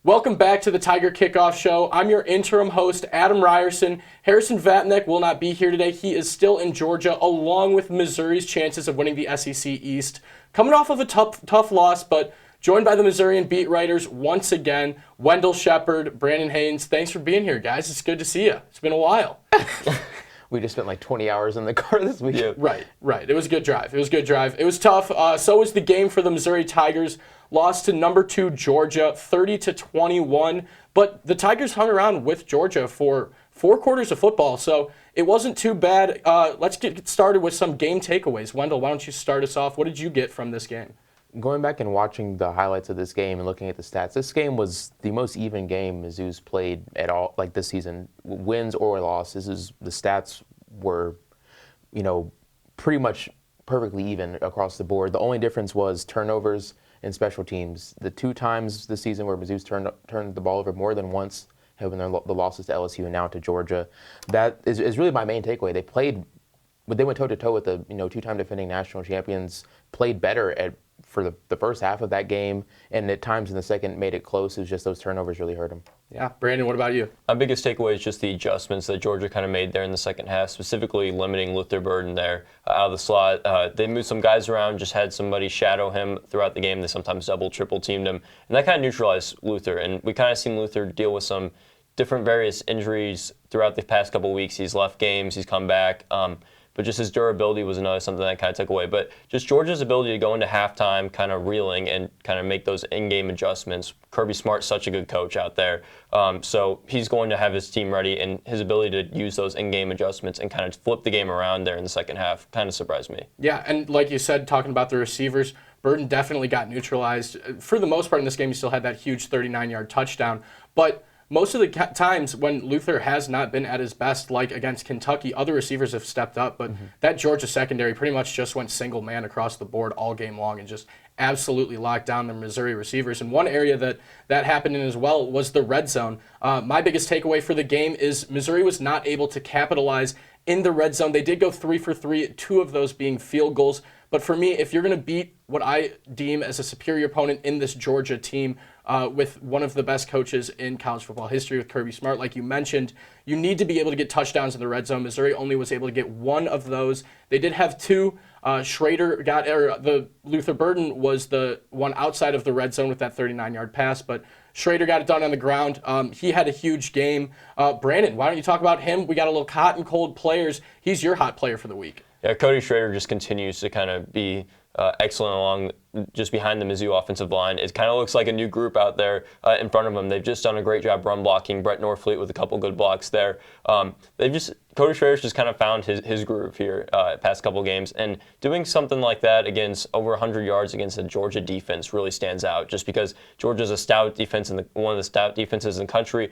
Welcome back to the Tiger Kickoff Show. I'm your interim host, Adam Ryerson. Harrison Vatnick will not be here today. He is still in Georgia, along with Missouri's chances of winning the SEC East. Coming off of a tough loss, but joined by the Missourian beat writers once again, Wendell Shepherd, Brandon Haynes. Thanks for being here, guys. It's good to see you. It's been a while. We just spent like 20 hours in the car this week. Yeah. Right. It was a good drive. It was tough. So was the game for the Missouri Tigers. Lost to number 2 Georgia, 30-21. But the Tigers hung around with Georgia for 4 quarters of football, so it wasn't too bad. Let's get started with some game takeaways. Wendell, why don't you start us off? What did you get from this game? Going back and watching the highlights of this game and looking at the stats, this game was the most even game Mizzou's played at all, like this season, wins or losses. The stats were, pretty much perfectly even across the board. The only difference was turnovers and special teams. The 2 times this season where Mizzou's turned the ball over more than once have been the losses to LSU and now to Georgia. That is really my main takeaway. They went toe-to-toe with the 2-time defending national champions, played better for the first half of that game, and at times in the second made it close. It was just those turnovers really hurt them. Yeah. Brandon, what about you? My biggest takeaway is just the adjustments that Georgia kind of made there in the second half, specifically limiting Luther Burden there out of the slot. They moved some guys around, just had somebody shadow him throughout the game. They sometimes double, triple teamed him, and that kind of neutralized Luther. And we kind of seen Luther deal with some different various injuries throughout the past couple of weeks. He's left games, he's come back. But just his durability was something that I kind of took away. But just Georgia's ability to go into halftime kind of reeling and kind of make those in-game adjustments. Kirby Smart's such a good coach out there. So he's going to have his team ready, and his ability to use those in-game adjustments and kind of flip the game around there in the second half kind of surprised me. Yeah, and like you said, talking about the receivers, Burden definitely got neutralized. For the most part in this game, he still had that huge 39-yard touchdown. But most of the times when Luther has not been at his best, like against Kentucky, other receivers have stepped up, but that Georgia secondary pretty much just went single man across the board all game long and just absolutely locked down the Missouri receivers. And one area that happened in as well was the red zone. My biggest takeaway for the game is Missouri was not able to capitalize in the red zone. They did go 3 for 3, 2 of those being field goals. But for me, if you're going to beat what I deem as a superior opponent in this Georgia team, with one of the best coaches in college football history with Kirby Smart, like you mentioned, you need to be able to get touchdowns in the red zone. Missouri only was able to get 1 of those. They did have 2. The Luther Burden was the one outside of the red zone with that 39-yard pass, but Schrader got it done on the ground. He had a huge game. Brandon, why don't you talk about him? We got a little hot and cold players. He's your hot player for the week. Yeah, Cody Schrader just continues to kind of be excellent along just behind the Mizzou offensive line. It kind of looks like a new group out there in front of them. They've just done a great job run blocking. Brett Norfleet with a couple good blocks there. Cody Schrader's just kind of found his groove here past couple games, and doing something like that against over 100 yards against the Georgia defense really stands out. Just because Georgia's a stout defense and one of the stout defenses in the country,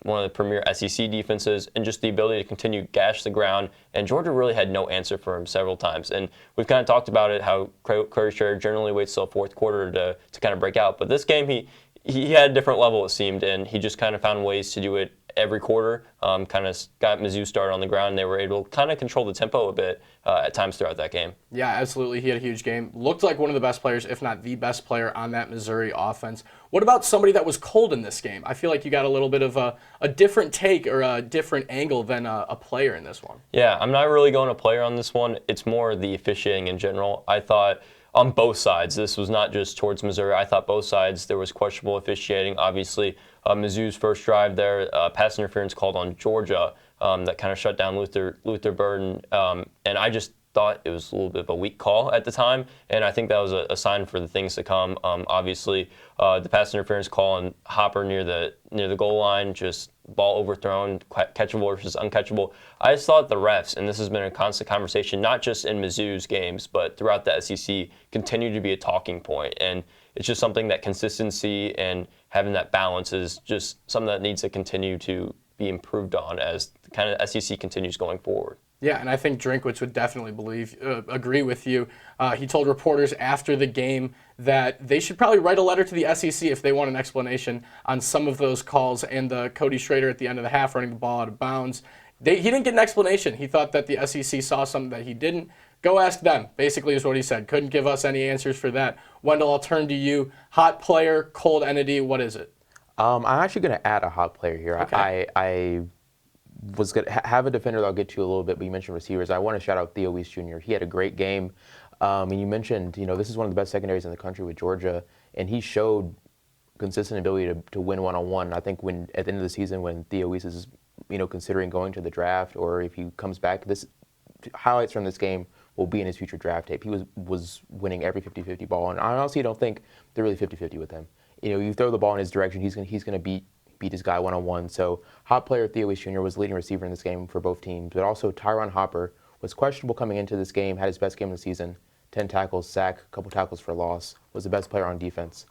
one of the premier SEC defenses, and just the ability to continue to gash the ground. And Georgia really had no answer for him several times. And we've kind of talked about it, how Cody Schrader generally waits till fourth quarter to kind of break out. But this game, he had a different level, it seemed, and he just kind of found ways to do it every quarter, kind of got Mizzou started on the ground. They were able to kind of control the tempo a bit at times throughout that game. Yeah, absolutely. He had a huge game. Looked like one of the best players, if not the best player on that Missouri offense. What about somebody that was cold in this game? I feel like you got a little bit of a different take or a different angle than a player in this one. Yeah, I'm not really going a player on this one. It's more the officiating in general. I thought on both sides, this was not just towards Missouri. I thought both sides there was questionable officiating. Obviously, Mizzou's first drive there, pass interference called on Georgia that kind of shut down Luther Burden. And I just thought it was a little bit of a weak call at the time, and I think that was a sign for the things to come. Obviously, the pass interference call on Hopper near the goal line, just ball overthrown, catchable versus uncatchable. I just thought the refs, and this has been a constant conversation, not just in Mizzou's games, but throughout the SEC, continue to be a talking point. And it's just something that consistency and having that balance is just something that needs to continue to be improved on as the kind of SEC continues going forward. Yeah, and I think Drinkwitz would definitely agree with you. He told reporters after the game that they should probably write a letter to the SEC if they want an explanation on some of those calls, and Cody Schrader at the end of the half running the ball out of bounds. He didn't get an explanation. He thought that the SEC saw something that he didn't. Go ask them, basically is what he said. Couldn't give us any answers for that. Wendell, I'll turn to you. Hot player, cold entity, what is it? I'm actually going to add a hot player here. Okay. I was going to have a defender that I'll get to a little bit, but you mentioned receivers. I want to shout out Theo Wease Jr. He had a great game. And you mentioned, this is one of the best secondaries in the country with Georgia, and he showed consistent ability to win one-on-one. I think when at the end of the season, when Theo Wease is, considering going to the draft, or if he comes back, this highlights from this game will be in his future draft tape. He was winning every 50-50 ball, and I honestly don't think they're really 50-50 with him. You throw the ball in his direction, he's gonna beat his guy one-on-one. So hot player Theo Wease Jr. was the leading receiver in this game for both teams, but also Tyron Hopper was questionable coming into this game, had his best game of the season, 10 tackles, sack, a couple tackles for loss, was the best player on defense.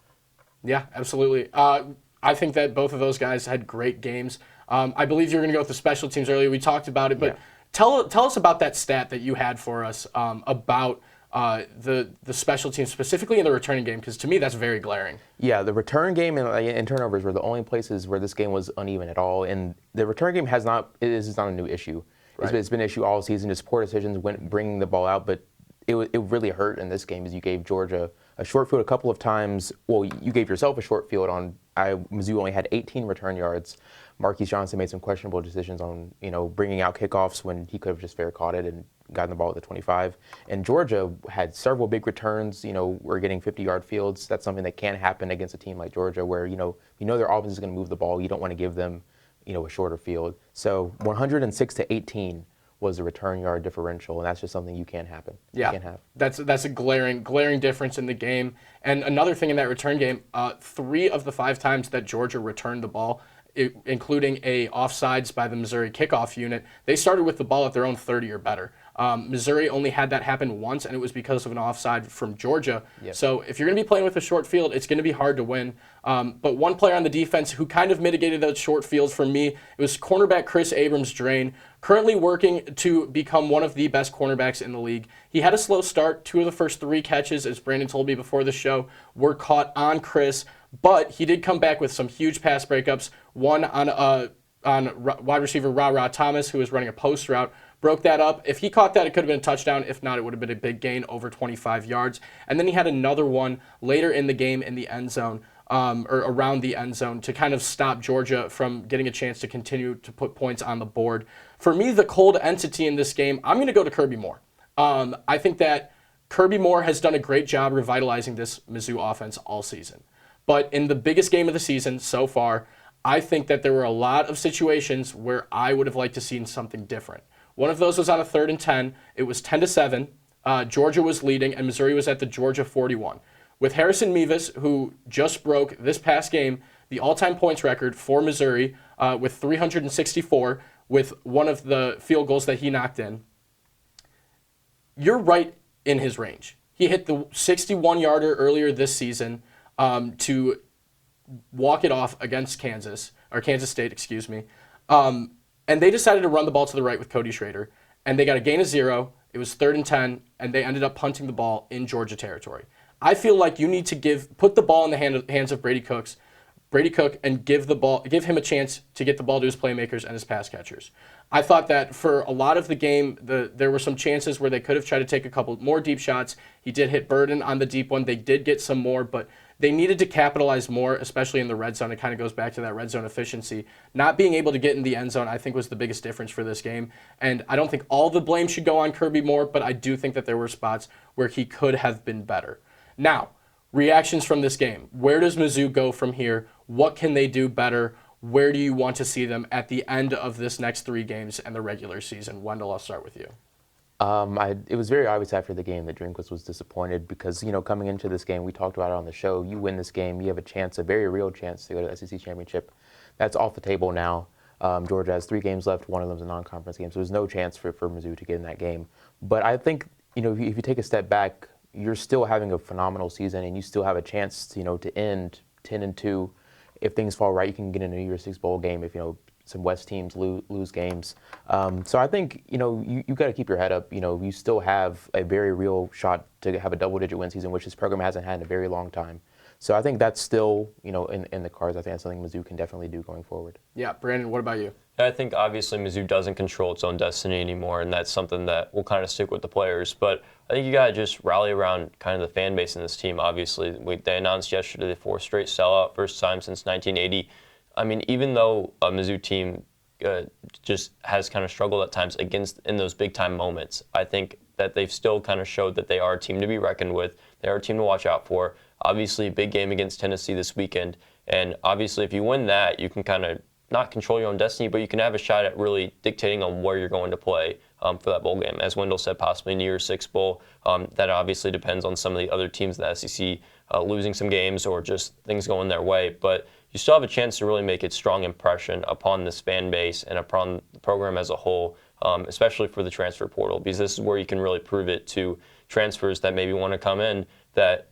Yeah, absolutely. I think that both of those guys had great games. I believe you were going to go with the special teams earlier. We talked about it, but tell us about that stat that you had for us about the special teams, specifically in the returning game, because to me that's very glaring. Yeah, the return game and turnovers were the only places where this game was uneven at all. And the return game is not a new issue. Right. It's been an issue all season. Just poor decisions bringing the ball out, but it really hurt in this game as you gave Georgia a short field a couple of times. Well, you gave yourself a short field on Mizzou only had 18 return yards. Marquise Johnson made some questionable decisions on bringing out kickoffs when he could have just fair caught it and gotten the ball at the 25. And Georgia had several big returns. We're getting 50-yard fields. That's something that can happen against a team like Georgia, where their offense is going to move the ball. You don't want to give them a shorter field. So 106-18 was the return yard differential, and that's just something you can't happen. Yeah, you can't have. That's a glaring difference in the game. And another thing in that return game, 3 of the 5 times that Georgia returned the ball, including a offsides by the Missouri kickoff unit, they started with the ball at their own 30 or better. Missouri only had that happen once, and it was because of an offside from Georgia. Yep. So if you're going to be playing with a short field, it's going to be hard to win. But one player on the defense who kind of mitigated those short fields for me, it was cornerback Chris Abrams-Drain, currently working to become one of the best cornerbacks in the league. He had a slow start. 2 of the first 3 catches, as Brandon told me before the show, were caught on Chris, but he did come back with some huge pass breakups. One on wide receiver Ra Thomas, who was running a post route, broke that up. If he caught that, it could have been a touchdown. If not, it would have been a big gain, over 25 yards. And then he had another one later in the game in the end zone, or around the end zone, to kind of stop Georgia from getting a chance to continue to put points on the board. For me, the cold entity in this game, I'm going to go to Kirby Moore. I think that Kirby Moore has done a great job revitalizing this Mizzou offense all season. But in the biggest game of the season so far, I think that there were a lot of situations where I would have liked to see something different. One of those was on a 3rd and 10. It was 10-7. Georgia was leading, and Missouri was at the Georgia 41. With Harrison Mevis, who just broke this past game the all-time points record for Missouri with 364, with one of the field goals that he knocked in, you're right in his range. He hit the 61-yarder earlier this season to walk it off against Kansas State, excuse me. And they decided to run the ball to the right with Cody Schrader, and they got a gain of 0. It was 3rd and 10, and they ended up punting the ball in Georgia territory. I feel like you need to put the ball in the hands of Brady Cook, and give him a chance to get the ball to his playmakers and his pass catchers. I thought that for a lot of the game, there were some chances where they could have tried to take a couple more deep shots. He did hit Burden on the deep one. They did get some more, but they needed to capitalize more, especially in the red zone. It kind of goes back to that red zone efficiency. Not being able to get in the end zone, I think, was the biggest difference for this game. And I don't think all the blame should go on Kirby Moore, but I do think that there were spots where he could have been better. Now, reactions from this game. Where does Mizzou go from here? What can they do better? Where do you want to see them at the end of this next 3 games and the regular season? Wendell, I'll start with you. It was very obvious after the game that Drinkwitz was disappointed because, coming into this game, we talked about it on the show, you win this game, you have a very real chance to go to the SEC Championship. That's off the table now. Georgia has 3 games left, one of them is a non-conference game, so there's no chance for Mizzou to get in that game. But I think, if you take a step back, you're still having a phenomenal season and you still have a chance, to end 10-2. If things fall right, you can get in a New Year's Six bowl game if, some West teams lose games. So I think, you got to keep your head up. You still have a very real shot to have a double-digit win season, which this program hasn't had in a very long time. So I think that's still, in the cards. I think that's something Mizzou can definitely do going forward. Yeah, Brandon, what about you? I think obviously Mizzou doesn't control its own destiny anymore, and that's something that will kind of stick with the players. But I think you got to just rally around kind of the fan base in this team. Obviously, they announced yesterday the 4th straight sellout, first time since 1980. I mean, even though a Mizzou team just has kind of struggled at times in those big time moments, I think that they've still kind of showed that they are a team to be reckoned with. They are a team to watch out for. Obviously, big game against Tennessee this weekend, and obviously if you win that, you can kind of not control your own destiny, but you can have a shot at really dictating on where you're going to play for that bowl game. As Wendell said, possibly New Year's Six Bowl. That obviously depends on some of the other teams in the SEC losing some games or just things going their way, but you still have a chance to really make a strong impression upon this fan base and upon the program as a whole, especially for the transfer portal, because this is where you can really prove it to transfers that maybe want to come in that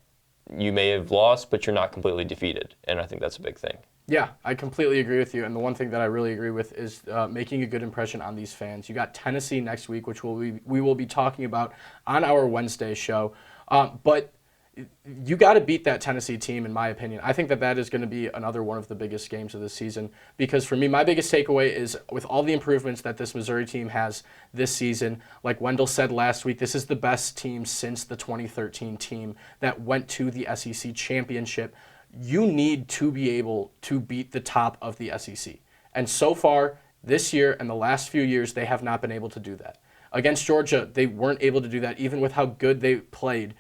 you may have lost, but you're not completely defeated. And I think that's a big thing. Yeah, I completely agree with you. And the one thing that I really agree with is making a good impression on these fans. You got Tennessee next week, which we will be talking about on our Wednesday show. But you got to beat that Tennessee team, in my opinion. I think that is going to be another one of the biggest games of the season, because for me, my biggest takeaway is with all the improvements that this Missouri team has this season, like Wendell said last week, this is the best team since the 2013 team that went to the SEC championship. You need to be able to beat the top of the SEC. And so far, this year and the last few years, they have not been able to do that. Against Georgia, they weren't able to do that, even with how good they played.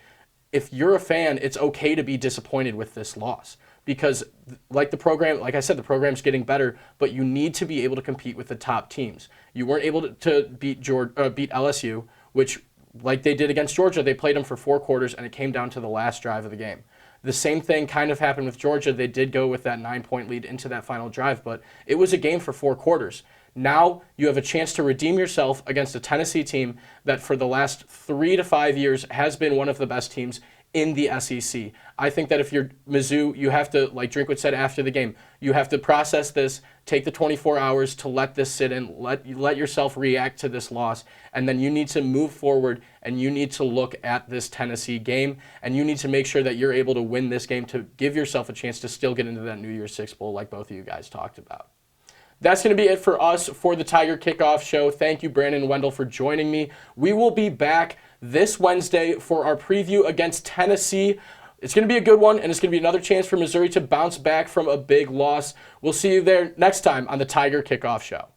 If you're a fan, it's okay to be disappointed with this loss, because like I said, the program's getting better, but you need to be able to compete with the top teams. You weren't able to beat LSU, which, like they did against Georgia, they played them for 4 quarters, and it came down to the last drive of the game. The same thing kind of happened with Georgia. They did go with that 9-point lead into that final drive, but it was a game for 4 quarters. Now you have a chance to redeem yourself against a Tennessee team that for the last 3 to 5 years has been one of the best teams in the SEC. I think that if you're Mizzou, you have to, like Drinkwood said after the game, you have to process this, take the 24 hours to let this sit in, let yourself react to this loss, and then you need to move forward and you need to look at this Tennessee game, and you need to make sure that you're able to win this game to give yourself a chance to still get into that New Year's Six Bowl like both of you guys talked about. That's going to be it for us for the Tiger Kickoff Show. Thank you, Brandon and Wendell, for joining me. We will be back this Wednesday for our preview against Tennessee. It's going to be a good one, and it's going to be another chance for Missouri to bounce back from a big loss. We'll see you there next time on the Tiger Kickoff Show.